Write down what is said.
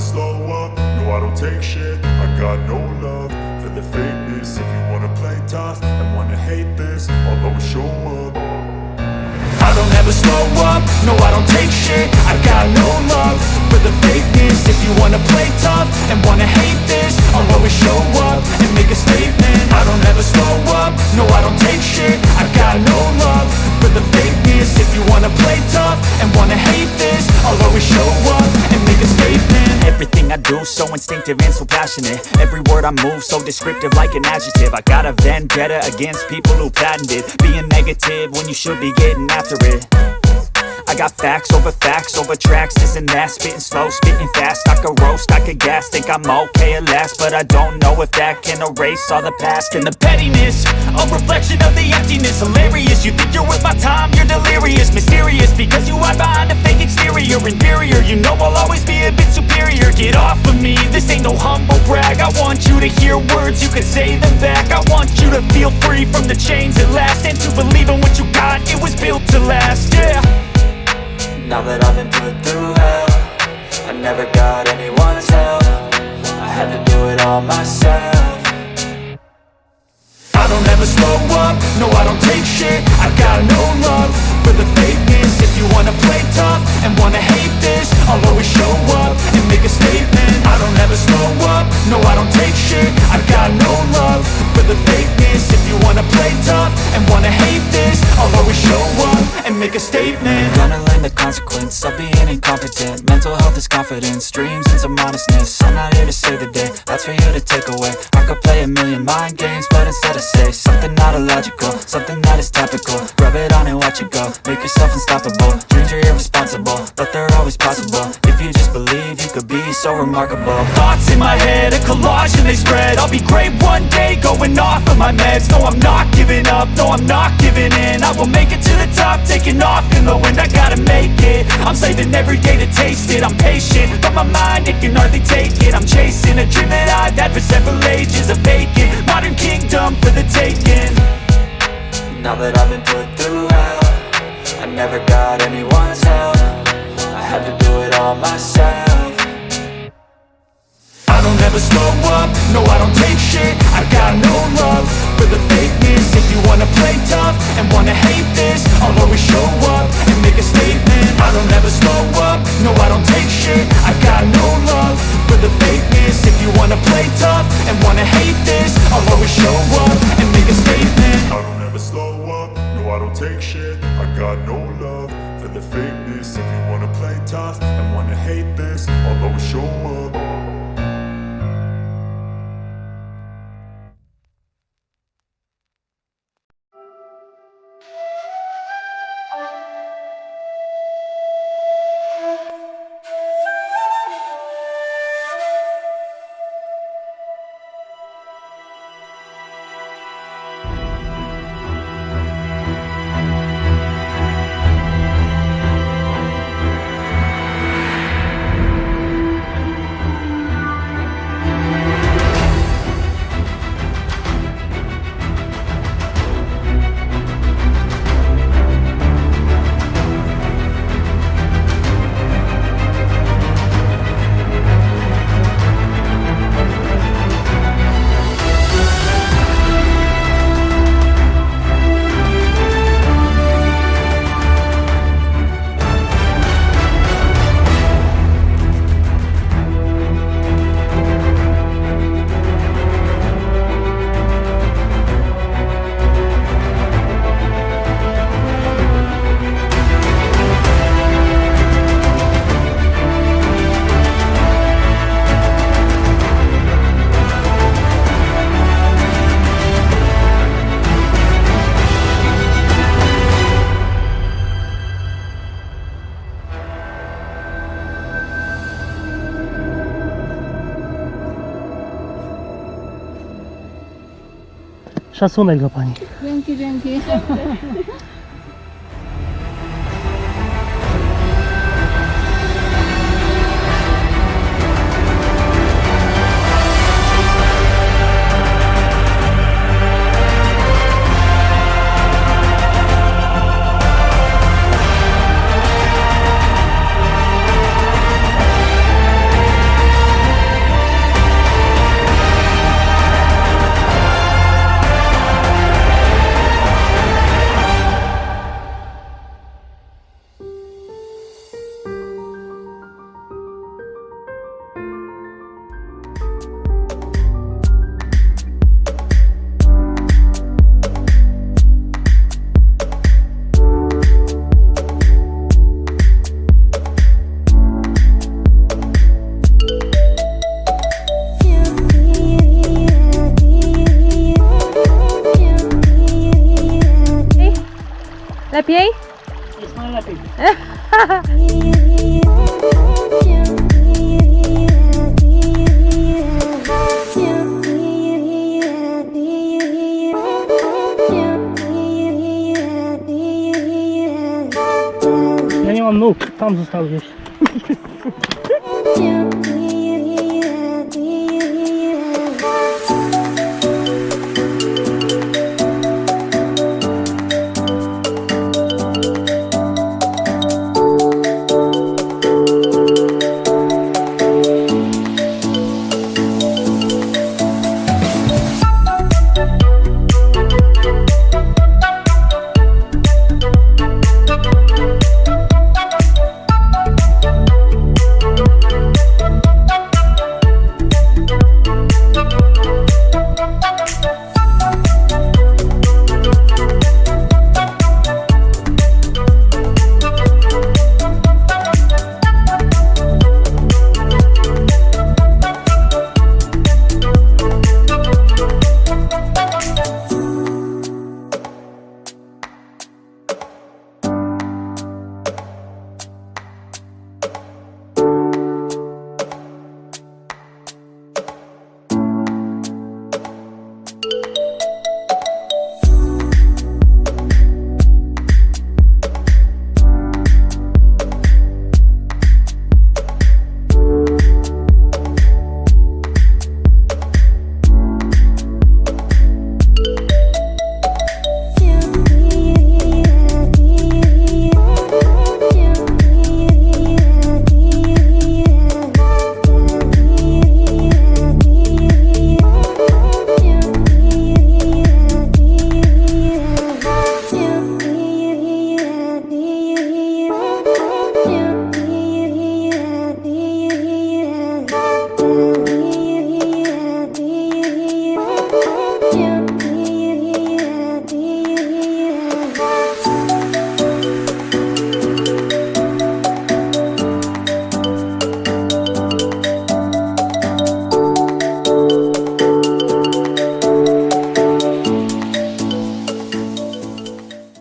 slow up, no I don't take shit. I got no love for the fakeness. If you wanna play tough and wanna hate this, I'll always show up. I don't ever slow up, no I don't take shit. I got no love for the fakeness. If you wanna play tough and wanna hate this, I'll always show up and make a statement. I don't ever slow up, no I don't take shit. I got no love for the fakeness. If you wanna play tough and wanna hate this, I'll always show up and make a statement. Everything I do so instinctive and so passionate. Every word I move so descriptive like an adjective. I got a vendetta against people who patented being negative when you should be getting after it. I got facts over tracks, this and that. Spitting slow, spitting fast, I could roast, I could gas. Think I'm okay at last, but I don't know if that can erase all the past. And the pettiness, a reflection of the emptiness. Hilarious, you think you're worth my time, you're delirious. Mysterious, because you hide behind a fake exterior. Inferior, you know I'll always be a bit superior. Get off of me, this ain't no humble brag. I want you to hear words, you can say them back. I want you to feel free from the chains at last, and to believe in what you got, it was built to last, yeah. Now that I've been put through hell, I never got anyone's help. I had to do it all myself. I don't ever slow up, no I don't take shit. I got no love for the fakeness. If you wanna play tough and wanna hate this, I'll always show up and make a statement. I don't ever slow up, no I don't take shit. I got no love for the fakeness. If you wanna play tough and wanna hate this, I'll always show up and make a statement. Gonna learn the consequence of being incompetent. Mental health is confidence, dreams and some modestness. I'm not here to save the day, that's for you to take away. I could play a million mind games, but instead I say something not illogical, something that is topical. Rub it on and watch it go, make yourself unstoppable. Dreams are irresponsible, but they're always possible. If you just believe, you could be so remarkable. Thoughts in my head, a collage and they spread. I'll be great one day, going off of my meds. No, I'm not giving up, no, I'm not giving in. I will make it to the top, taking off in the wind. I gotta make it, I'm saving every day to taste it. I'm patient, but my mind, it can hardly take it. I'm chasing a dream that I've had for several ages. A vacant, modern kingdom for the taking. Now that I've been put through hell, I never got anyone's help. I had to do it all myself. I don't ever slow up, no I don't take shit. I got no love for the fakeness. If you wanna play tough and wanna hate this, I'll always show up and make a statement. I don't ever slow up, no I don't take shit. I got no love for the fakeness. If you wanna play tough and wanna hate this, I'll always show up and make a statement. I don't ever slow up, no I don't take shit. I got no love for the fakeness. If you wanna play tough and wanna hate this, I'll always show up. Szacunek dla pani. Dzięki, dzięki. tam zostały gdzieś.